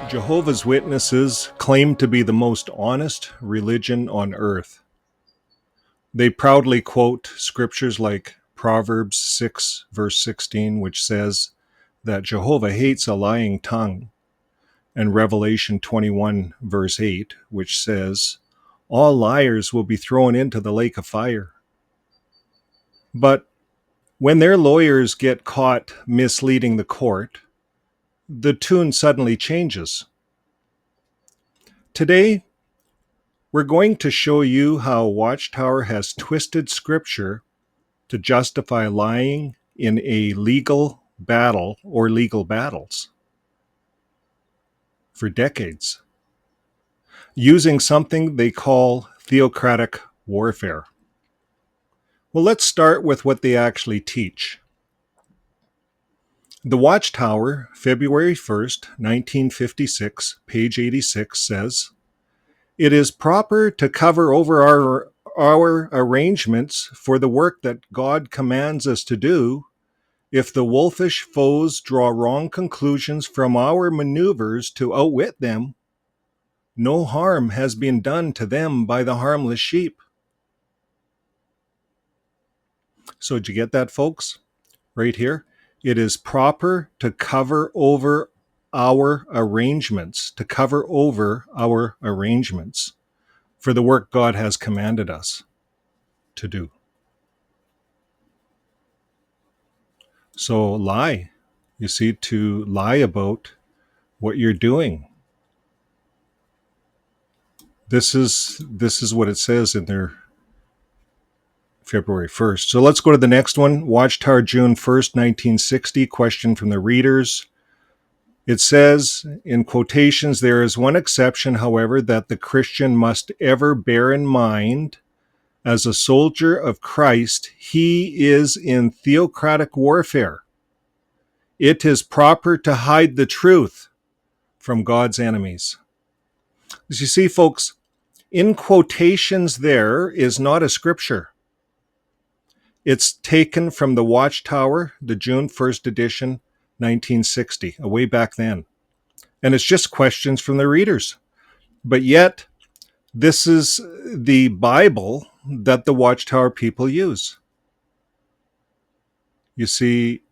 Jehovah's Witnesses claim to be the most honest religion on earth. They proudly quote scriptures like Proverbs 6, verse 16, which says that Jehovah hates a lying tongue, and Revelation 21, verse 8, which says, all liars will be thrown into the lake of fire. But when their lawyers get caught misleading the court, the tune suddenly changes. Today, we're going to show you how Watchtower has twisted Scripture to justify lying in a legal battle or legal battles for decades, using something they call Theocratic warfare. Well, let's start with what they actually teach. The Watchtower, February 1st, 1956, page 86 says, it is proper to cover over our arrangements for the work that God commands us to do if the wolfish foes draw wrong conclusions from our maneuvers to outwit them. No harm has been done to them by the harmless sheep. So did you get that, folks? Right here. It is proper to cover over our arrangements, for the work God has commanded us to do. So lie, you see, to lie about what you're doing. This is what it says in their February 1st. So let's go to the next one. Watchtower, June 1st, 1960, question from the readers. It says, in quotations, there is one exception, however, that the Christian must ever bear in mind. As a soldier of Christ, he is in theocratic warfare. It is proper to hide the truth from God's enemies. As you see, folks, in quotations there is not a scripture. It's taken from the Watchtower, the June 1st edition, 1960, way back then. And it's just questions from the readers. But yet, this is the Bible that the Watchtower people use. You see,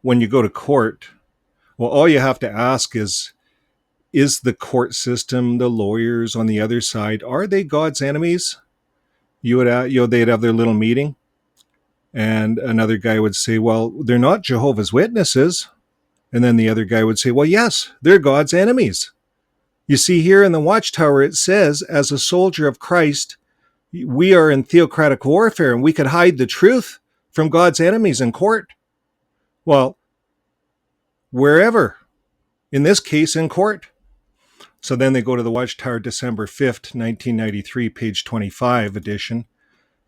when you go to court, well, all you have to ask is the court system, the lawyers on the other side, are they God's enemies? They'd have their little meeting, and another guy would say, well, they're not Jehovah's Witnesses. And then the other guy would say, well, yes, they're God's enemies. You see, here in the Watchtower, it says, as a soldier of Christ, we are in theocratic warfare, and we could hide the truth from God's enemies in court. Well, wherever, in this case, in court. So then they go to the Watchtower, December 5th, 1993, page 25 edition,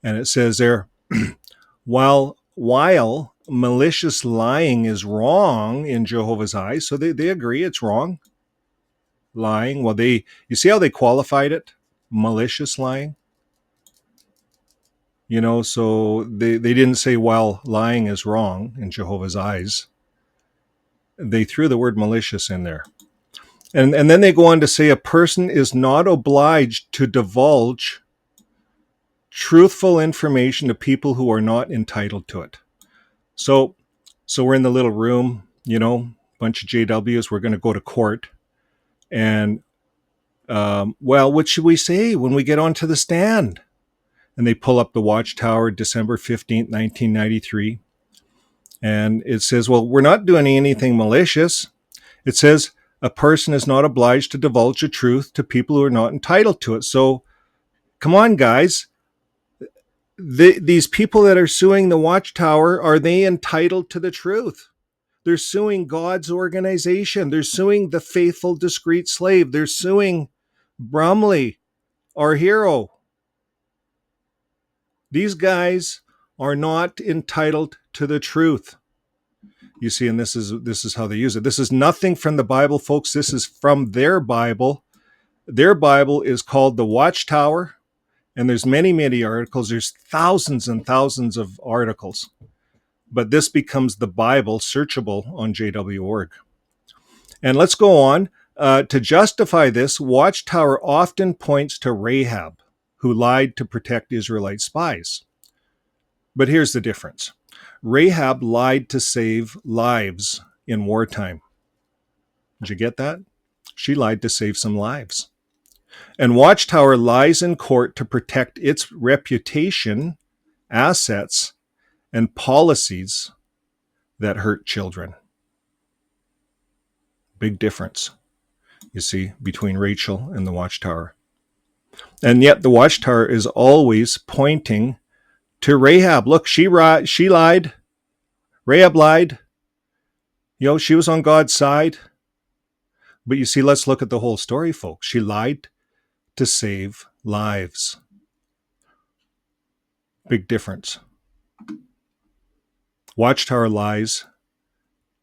and it says there, while malicious lying is wrong in Jehovah's eyes, so they agree it's wrong, lying. Well, you see how they qualified it? Malicious lying. So they didn't say, while lying is wrong in Jehovah's eyes. They threw the word malicious in there. And then they go on to say a person is not obliged to divulge truthful information to people who are not entitled to it. So we're in the little room, bunch of JWs, we're going to go to court. And, well, what should we say when we get onto the stand? And they pull up the Watchtower, December 15th, 1993. And it says, well, we're not doing anything malicious. It says, a person is not obliged to divulge the truth to people who are not entitled to it. So, come on, guys. These people that are suing the Watchtower, are they entitled to the truth? They're suing God's organization. They're suing the faithful, discreet slave. They're suing Brumley, our hero. These guys are not entitled to the truth. You see, and this is how they use it. This is nothing from the Bible, folks. This is from their Bible. Their Bible is called the Watchtower, and there's many, many articles. There's thousands and thousands of articles. But this becomes the Bible, searchable on JW.org. And let's go on. To justify this, Watchtower often points to Rahab, who lied to protect Israelite spies. But here's the difference. Rahab lied to save lives in wartime. Did you get that? She lied to save some lives. And Watchtower lies in court to protect its reputation, assets, and policies that hurt children. Big difference, you see, between Rachel and the Watchtower. And yet the Watchtower is always pointing to Rahab. Look, she lied. Rahab lied. She was on God's side. But you see, let's look at the whole story, folks. She lied to save lives. Big difference. Watchtower lies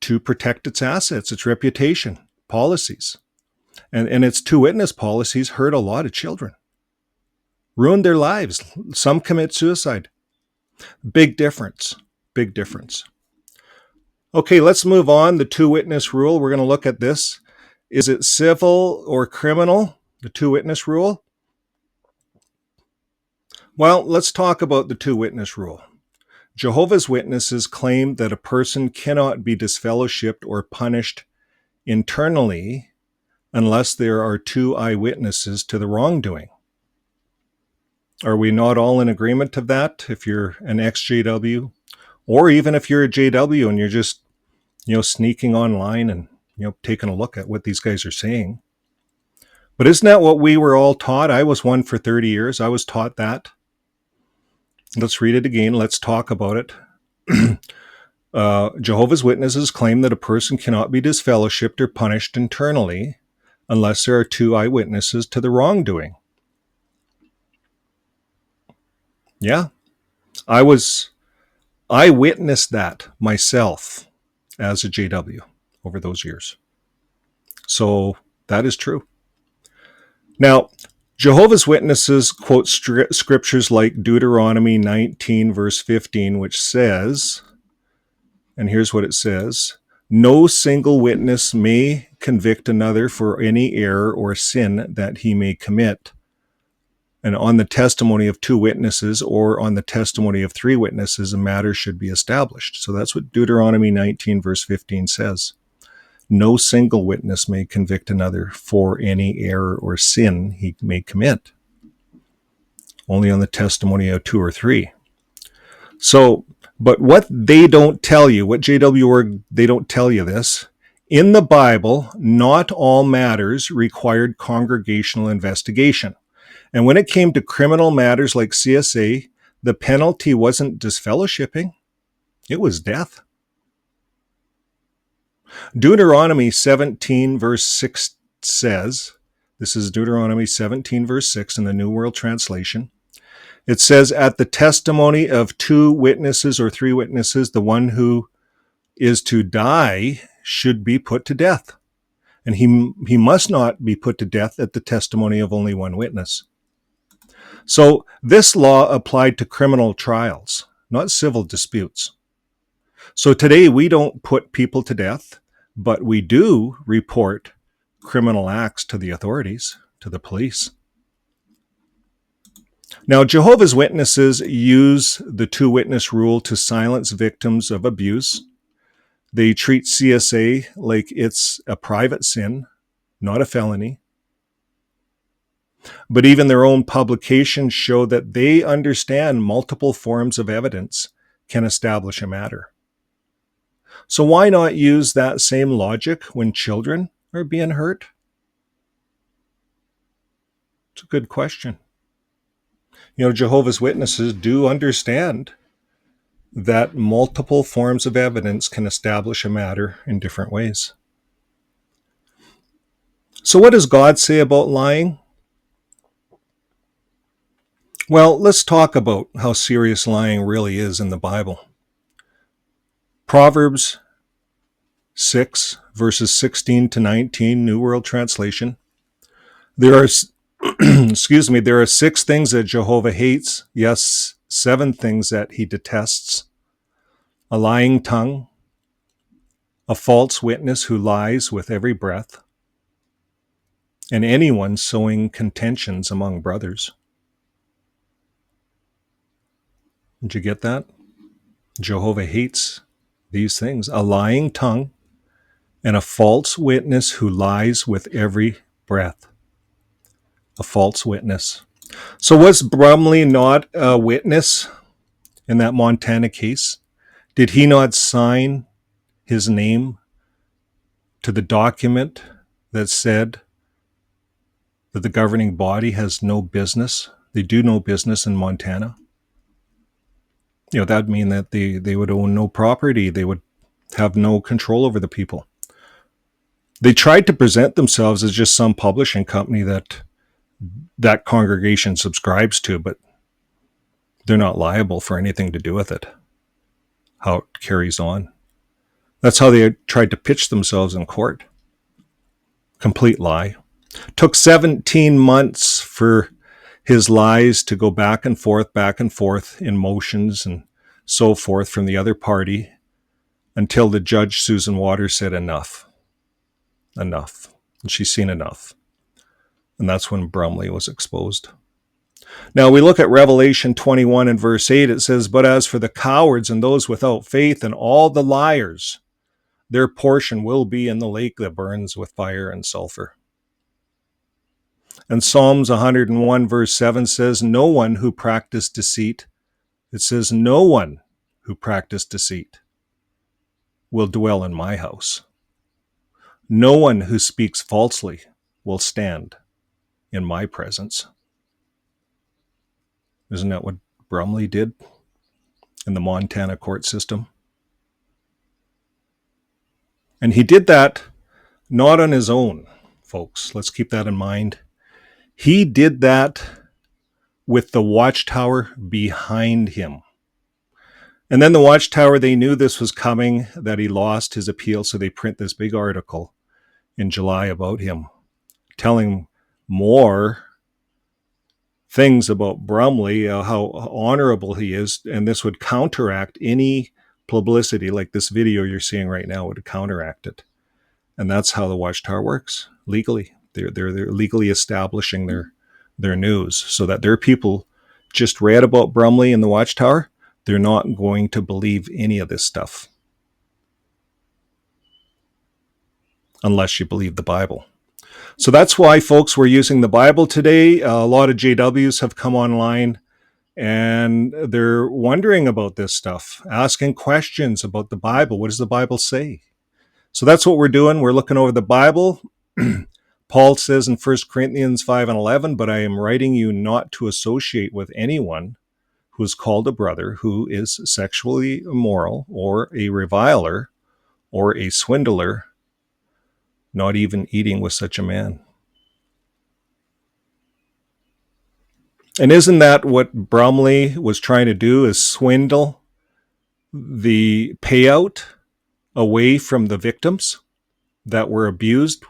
to protect its assets, its reputation, policies. And its two witness policies hurt a lot of children. Ruined their lives. Some commit suicide. Big difference. Big difference. Okay, let's move on. The two witness rule. We're going to look at this. Is it civil or criminal? The two witness rule? Well, let's talk about the two witness rule. Jehovah's Witnesses claim that a person cannot be disfellowshipped or punished internally unless there are two eyewitnesses to the wrongdoing. Are we not all in agreement of that? If you're an ex-JW, or even if you're a JW and you're just, sneaking online and, taking a look at what these guys are saying. But isn't that what we were all taught? I was one for 30 years. I was taught that. Let's read it again. Let's talk about it. Jehovah's Witnesses claim that a person cannot be disfellowshipped or punished internally unless there are two eyewitnesses to the wrongdoing. Yeah, I witnessed that myself as a JW over those years. So that is true. Now, Jehovah's Witnesses quote scriptures like Deuteronomy 19, verse 15, which says, and here's what it says, "No single witness may convict another for any error or sin that he may commit. And on the testimony of two witnesses or on the testimony of three witnesses, a matter should be established." So that's what Deuteronomy 19, verse 15 says. No single witness may convict another for any error or sin he may commit. Only on the testimony of two or three. So, but what they don't tell you, what JW they don't tell you this, in the Bible, not all matters required congregational investigation. And when it came to criminal matters like CSA, the penalty wasn't disfellowshipping, it was death. Deuteronomy 17, verse 6 says, this is Deuteronomy 17, verse 6 in the New World Translation. It says, "At the testimony of two witnesses or three witnesses, the one who is to die should be put to death. And he must not be put to death at the testimony of only one witness." So this law applied to criminal trials, not civil disputes. So today we don't put people to death, but we do report criminal acts to the authorities, to the police. Now, Jehovah's Witnesses use the two-witness rule to silence victims of abuse. They treat CSA like it's a private sin, not a felony. But even their own publications show that they understand multiple forms of evidence can establish a matter. So why not use that same logic when children are being hurt? It's a good question. Jehovah's Witnesses do understand that multiple forms of evidence can establish a matter in different ways. So what does God say about lying? Well, let's talk about how serious lying really is in the Bible. Proverbs 6, verses 16 to 19, New World Translation. There are, there are 6 things that Jehovah hates. Yes, 7 things that he detests. A lying tongue, a false witness who lies with every breath, and anyone sowing contentions among brothers. Did you get that? Jehovah hates these things: a lying tongue and a false witness who lies with every breath. A false witness. So was Brumley not a witness in that Montana case? Did he not sign his name to the document that said that the governing body has no business? They do no business in Montana. That'd mean that they would own no property. They would have no control over the people. They tried to present themselves as just some publishing company that congregation subscribes to, but they're not liable for anything to do with it, how it carries on. That's how they tried to pitch themselves in court. Complete lie. Took 17 months for his lies to go back and forth in motions and so forth from the other party until the judge, Susan Waters, said enough. Enough. And she's seen enough. And that's when Brumley was exposed. Now we look at Revelation 21 and verse 8. It says, "But as for the cowards and those without faith and all the liars, their portion will be in the lake that burns with fire and sulfur." And Psalms 101 verse 7 says, "No one who practiced deceit," it says, "no one who practiced deceit will dwell in my house. No one who speaks falsely will stand in my presence." Isn't that what Brumley did in the Montana court system? And he did that not on his own, folks. Let's keep that in mind. He did that with the Watchtower behind him. And then the Watchtower, they knew this was coming, that he lost his appeal, so they print this big article in July about him, telling more things about Brumley, how honorable he is, and this would counteract any publicity like this video you're seeing right now would counteract it. And that's how the Watchtower works, legally. They're legally establishing their news so that their people just read about Brumley in the Watchtower. They're not going to believe any of this stuff unless you believe the Bible. So that's why, folks, we're using the Bible today. A lot of JWs have come online and they're wondering about this stuff, asking questions about the Bible. What does the Bible say? So that's what we're doing. We're looking over the Bible. Paul says in 1 Corinthians 5 and 11, "But I am writing you not to associate with anyone who is called a brother who is sexually immoral or a reviler or a swindler, not even eating with such a man." And isn't that what Brumley was trying to do, is swindle the payout away from the victims that were abused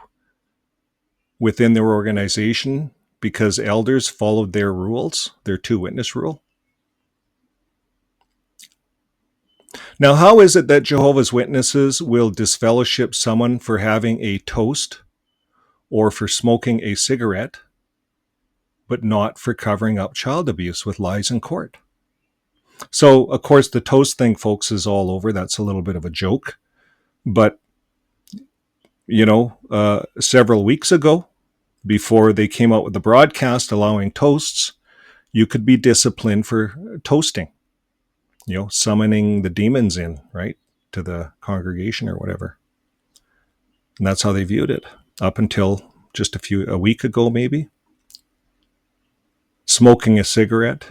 within their organization because elders followed their rules, their two-witness rule? Now, how is it that Jehovah's Witnesses will disfellowship someone for having a toast or for smoking a cigarette, but not for covering up child abuse with lies in court? So, of course, the toast thing, folks, is all over. That's a little bit of a joke. But, several weeks ago, before they came out with the broadcast allowing toasts, you could be disciplined for toasting, summoning the demons in, right, to the congregation or whatever. And that's how they viewed it up until just a week ago, maybe. Smoking a cigarette.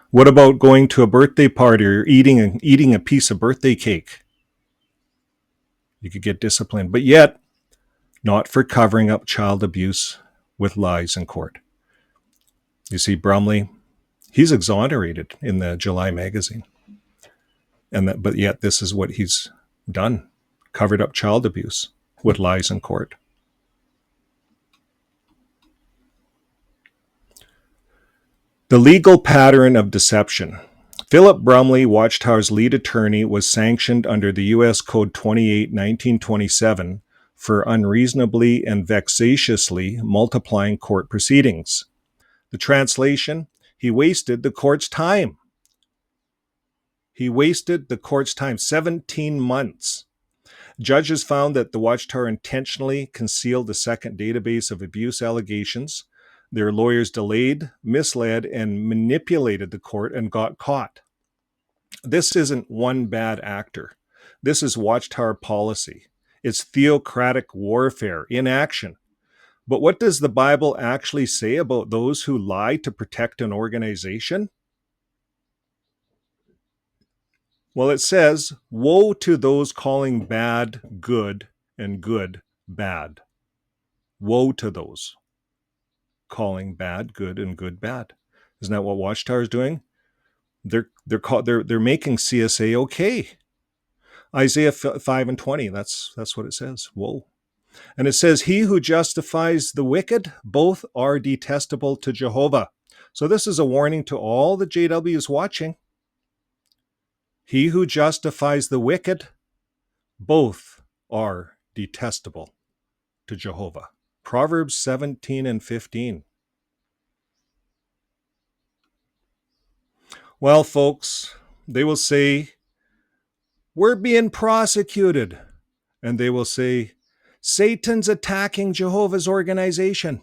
What about going to a birthday party or eating a piece of birthday cake? You could get disciplined, but yet not for covering up child abuse with lies in court. You see, Brumley, he's exonerated in the July magazine. But yet this is what he's done, covered up child abuse with lies in court. The legal pattern of deception. Philip Brumley, Watchtower's lead attorney, was sanctioned under the U.S. Code 28, 1927 for unreasonably and vexatiously multiplying court proceedings. The translation, he wasted the court's time. He wasted the court's time, 17 months. Judges found that the Watchtower intentionally concealed the second database of abuse allegations. Their lawyers delayed, misled, and manipulated the court and got caught. This isn't one bad actor. This is Watchtower policy. It's theocratic warfare in action. But what does the Bible actually say about those who lie to protect an organization? Well, it says, woe to those calling bad good and good bad. Woe to those calling bad good and good bad. Isn't that what Watchtower is doing? They're making CSA okay. Isaiah 5:20, that's what it says. Woe. And it says, he who justifies the wicked, both are detestable to Jehovah. So this is a warning to all the JWs watching. He who justifies the wicked, both are detestable to Jehovah. Proverbs 17 and 15. Well, folks, they will say, we're being prosecuted. And they will say, Satan's attacking Jehovah's organization.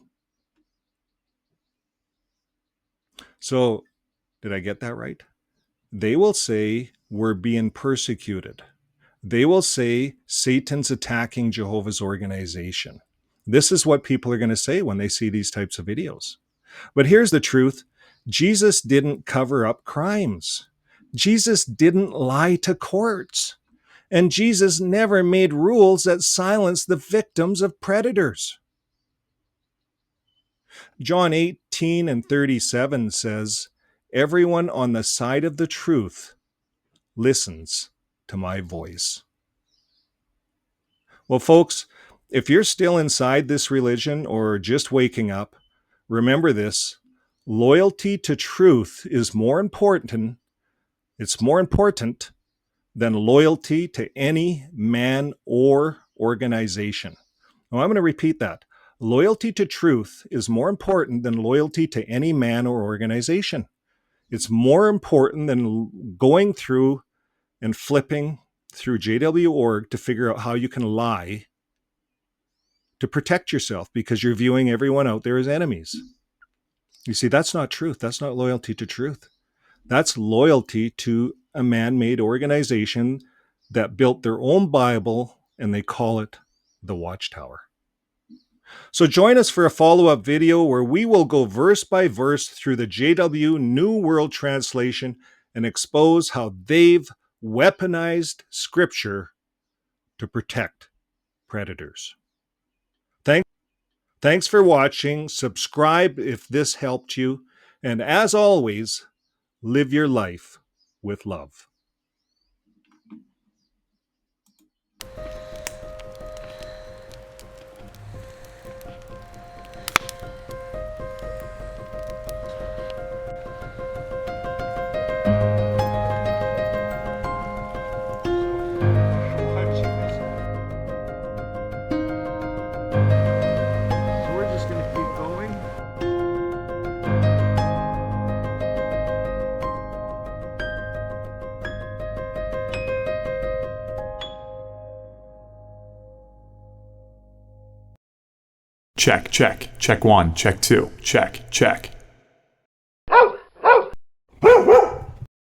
So, did I get that right? They will say, we're being persecuted. They will say, Satan's attacking Jehovah's organization. This is what people are going to say when they see these types of videos. But here's the truth. Jesus didn't cover up crimes. Jesus didn't lie to courts. And Jesus never made rules that silenced the victims of predators. John 18 and 37 says, everyone on the side of the truth listens to my voice. Well, folks, if you're still inside this religion or just waking up, remember this. Loyalty to truth is more important. It's more important than loyalty to any man or organization. Now, I'm going to repeat that. Loyalty to truth is more important than loyalty to any man or organization. It's more important than going through and flipping through JW.org to figure out how you can lie to protect yourself because you're viewing everyone out there as enemies. You see, that's not truth. That's not loyalty to truth. That's loyalty to a man-made organization that built their own Bible, and they call it the Watchtower. So join us for a follow-up video where we will go verse by verse through the JW New World Translation and expose how they've weaponized Scripture to protect predators. Thanks for watching. Subscribe if this helped you. And as always, live your life with love. Check, check, check one, check two, check, check.